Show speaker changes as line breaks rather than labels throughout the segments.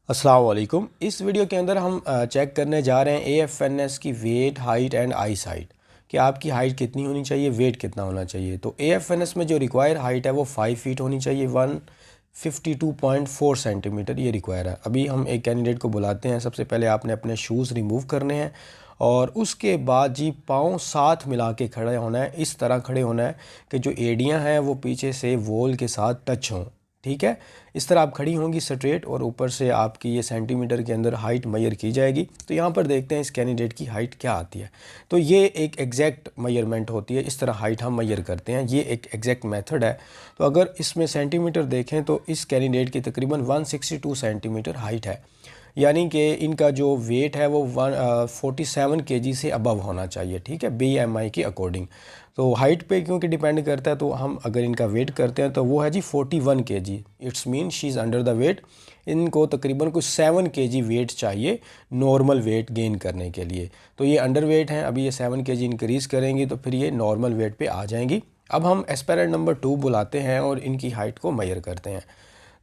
अस्सलाम वालेकुम। इस वीडियो के अंदर हम चेक करने जा रहे हैं AFNS की weight, height and eyesight कि आपकी हाइट कितनी होनी चाहिए, वेट कितना होना चाहिए। तो AFNS में जो रिक्वायर हाइट है वो 5 फीट होनी चाहिए, 152.4 सेंटीमीटर ये रिक्वायर है। अभी हम एक कैंडिडेट को बुलाते हैं। सबसे पहले आपने अपने शूज़ रिमूव करने हैं और उसके बाद जी पाँव साथ मिला के खड़े होना है। इस तरह खड़े होना है कि जो एड़ियाँ हैं वो पीछे से वॉल के साथ टच हों। ठीक है, इस तरह आप खड़ी होंगी स्ट्रेट और ऊपर से आपकी ये सेंटीमीटर के अंदर हाइट मेजर की जाएगी। तो यहाँ पर देखते हैं इस कैंडिडेट की हाइट क्या आती है। तो ये एक एग्जैक्ट मेजरमेंट होती है, इस तरह हाइट हम मेजर करते हैं। ये एक एग्जैक्ट मेथड है। तो अगर इसमें सेंटीमीटर देखें तो इस कैंडिडेट की तकरीबन 162 सेंटीमीटर हाइट है, यानी कि इनका जो वेट है वो 47 केजी से अबव होना चाहिए। ठीक है, BMI के अकॉर्डिंग। तो हाइट पे क्योंकि डिपेंड करता है, तो हम अगर इनका वेट करते हैं तो वो है जी 41 KG. It's mean she is under the weight. इनको तकरीबन कुछ 7 केजी वेट चाहिए नॉर्मल वेट गेन करने के लिए। तो ये अंडर वेट हैं, अभी ये 7 केजी इंक्रीज़ करेंगी तो फिर ये नॉर्मल वेट पे आ जाएंगी। अब हम एस्पिरेंट नंबर 2 बुलाते हैं और इनकी हाइट को मेजर करते हैं।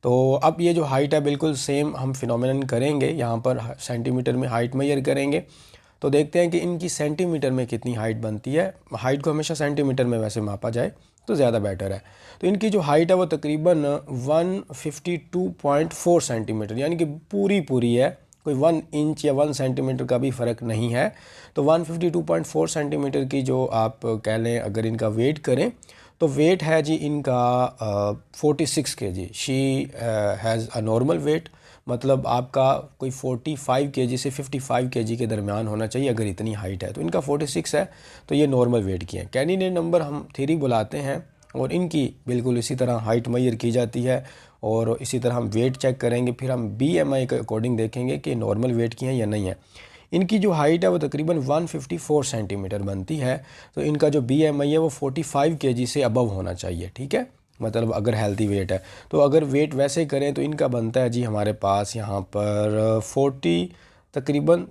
तो अब ये जो हाइट है बिल्कुल सेम हम फिनोमेनन करेंगे। यहाँ पर सेंटीमीटर में हाइट मेजर करेंगे तो देखते हैं कि इनकी सेंटीमीटर में कितनी हाइट बनती है। हाइट को हमेशा सेंटीमीटर में वैसे मापा जाए तो ज़्यादा बेटर है। तो इनकी जो हाइट है वो तकरीबन 152.4 सेंटीमीटर, यानी कि पूरी है, कोई 1 इंच या 1 सेंटीमीटर का भी फ़र्क नहीं है। तो 152.4 सेंटीमीटर की जो आप कह लें अगर इनका वेट करें तो वेट है जी इनका 46 KG. She has a normal weight, मतलब आपका कोई 45 केजी से 55 केजी के दरमियान होना चाहिए अगर इतनी हाइट है। तो इनका 46 है, तो ये नॉर्मल वेट की है। कैंडिडेट नंबर हम 3 बुलाते हैं और इनकी बिल्कुल इसी तरह हाइट मेजर की जाती है और इसी तरह हम वेट चेक करेंगे। फिर हम BMI के अकॉर्डिंग देखेंगे कि नॉर्मल वेट की हैं या नहीं है। इनकी जो हाइट है वो तकरीबन 154 सेंटीमीटर बनती है। तो इनका जो BMI है वो 45 केजी से अबव होना चाहिए। ठीक है, मतलब अगर हेल्दी वेट है। तो अगर वेट वैसे करें तो इनका बनता है जी हमारे पास यहाँ पर 40 तकरीबन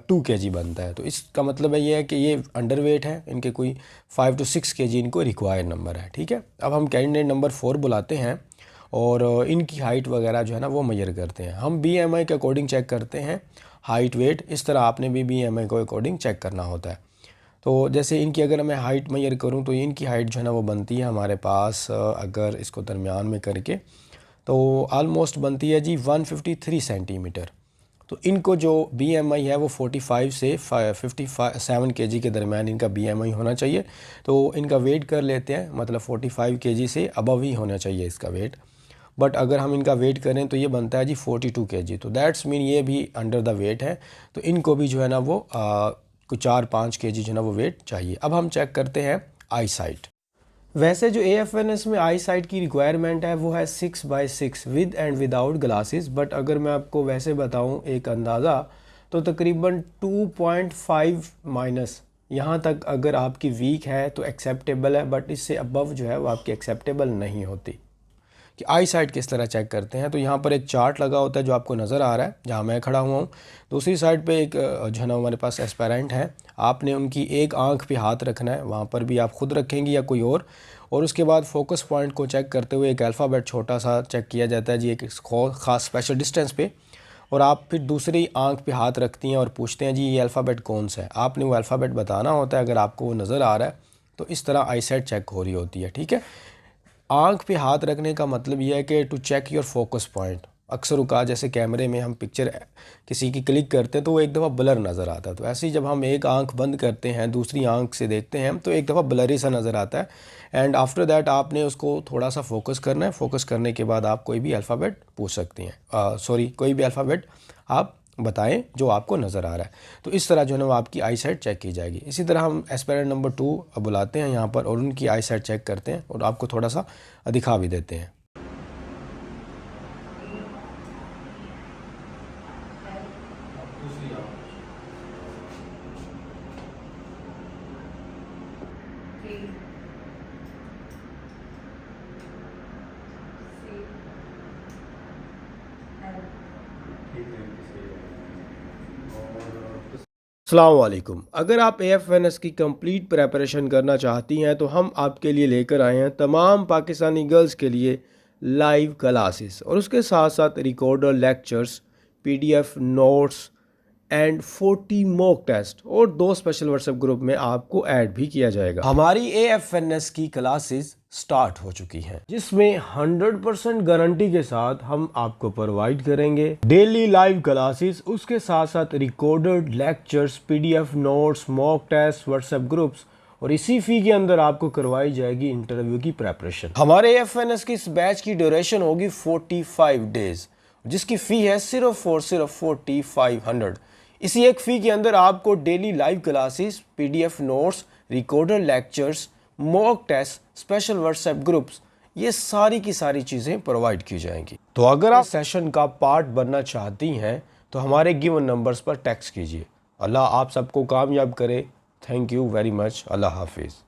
2 केजी बनता है। तो इसका मतलब है ये है कि ये अंडर वेट है, इनके कोई 5 to 6 केजी इनको रिक्वायर नंबर है। ठीक है, अब हम कैंडिडेट नंबर 4 बुलाते हैं और इनकी हाइट वगैरह जो है ना वो मेजर करते हैं। हम BMI के अकॉर्डिंग चेक करते हैं हाइट वेट। इस तरह आपने भी BMI को अकॉर्डिंग चेक करना होता है। तो जैसे इनकी अगर मैं हाइट मेजर करूं तो इनकी हाइट जो है ना वो बनती है हमारे पास, अगर इसको दरमियान में करके तो आलमोस्ट बनती है जी 153 सेंटीमीटर। तो इनको जो BMI है वो 45 से 57 केजी के दरमियान इनका BMI होना चाहिए। तो इनका वेट कर लेते हैं, मतलब 45 केजी से अबव ही होना चाहिए इसका वेट। बट अगर हम इनका वेट करें तो ये बनता है जी 42 केजी। तो दैट्स मीन ये भी अंडर द वेट है। तो इनको भी जो है ना वो कुछ 4-5 केजी जो है ना वो वेट चाहिए। अब हम चेक करते हैं आई साइट। वैसे जो AFNS में आई साइट की रिक्वायरमेंट है वो है 6/6 with and without glasses. But अगर मैं आपको वैसे बताऊं एक अंदाज़ा तो तकरीबन 2.5 माइनस यहाँ तक अगर आपकी वीक है तो एक्सेप्टेबल है, बट इससे अबव जो है वो आपकी एक्सेप्टेबल नहीं होती। कि आई साइट किस तरह चेक करते हैं, तो यहाँ पर एक चार्ट लगा होता है जो आपको नज़र आ रहा है जहाँ मैं खड़ा हुआ हूँ। दूसरी साइड पे एक जो है ना हमारे पास एस्पेरेंट है। आपने उनकी एक आंख पे हाथ रखना है, वहाँ पर भी आप ख़ुद रखेंगी या कोई और उसके बाद फोकस पॉइंट को चेक करते हुए एक अल्फ़ाबेट छोटा सा चेक किया जाता है जी एक ख़ास स्पेशल डिस्टेंस पे। और आप फिर दूसरी आंख पे हाथ रखती हैं और पूछते हैं जी ये अल्फ़ाबेट कौन सा है। आपने वो अल्फ़ाबेट बताना होता है। अगर आपको वो नज़र आ रहा है तो इस तरह आई साइट चेक हो रही होती है। ठीक है, आंख पे हाथ रखने का मतलब यह है कि to check your focus point. अक्सर उका जैसे कैमरे में हम पिक्चर किसी की क्लिक करते हैं तो वो एक दफ़ा ब्लर नज़र आता है। तो ऐसे ही जब हम एक आंख बंद करते हैं दूसरी आंख से देखते हैं तो एक दफ़ा ब्लरी सा नज़र आता है। एंड आफ्टर दैट आपने उसको थोड़ा सा फोकस करना है। फोकस करने के बाद आप कोई भी अल्फ़ाबेट पूछ सकती हैं, कोई भी अल्फ़ाबेट आप बताएं जो आपको नज़र आ रहा है। तो इस तरह जो है ना वो आपकी आई साइट चेक की जाएगी। इसी तरह हम एस्पिरेंट नंबर 2 बुलाते हैं यहाँ पर और उनकी आई साइट चेक करते हैं और आपको थोड़ा सा दिखा भी देते हैं। अस्सलाम वालेकुम। अगर आप AFNS की कंप्लीट प्रेपरेशन करना चाहती हैं तो हम आपके लिए लेकर आए हैं तमाम पाकिस्तानी गर्ल्स के लिए लाइव क्लासेस और उसके साथ साथ recorder lectures PDF notes and 40 mock test और 2 स्पेशल व्हाट्सएप ग्रुप में आपको ऐड भी किया जाएगा। हमारी AFNS की क्लासेस स्टार्ट हो चुकी हैं, जिसमें 100% गारंटी के साथ हम आपको प्रोवाइड करेंगे डेली लाइव क्लासेस, उसके साथ साथ recorded lectures, PDF notes, mock test, WhatsApp groups, और इसी फी के अंदर आपको करवाई जाएगी इंटरव्यू की प्रेपरेशन। हमारे AFNS की इस बैच की ड्यूरेशन होगी 45 डेज, जिसकी फी है सिर्फ और सिर्फ 4500। इसी एक फ़ी के अंदर आपको daily live classes, PDF notes, recorded lectures, mock test, special WhatsApp groups, ये सारी की सारी चीज़ें प्रोवाइड की जाएंगी। तो अगर आप सेशन का पार्ट बनना चाहती हैं तो हमारे गिवन नंबर्स पर टेक्स्ट कीजिए। अल्लाह आप सबको कामयाब करे। Thank you very much. अल्लाह हाफिज़।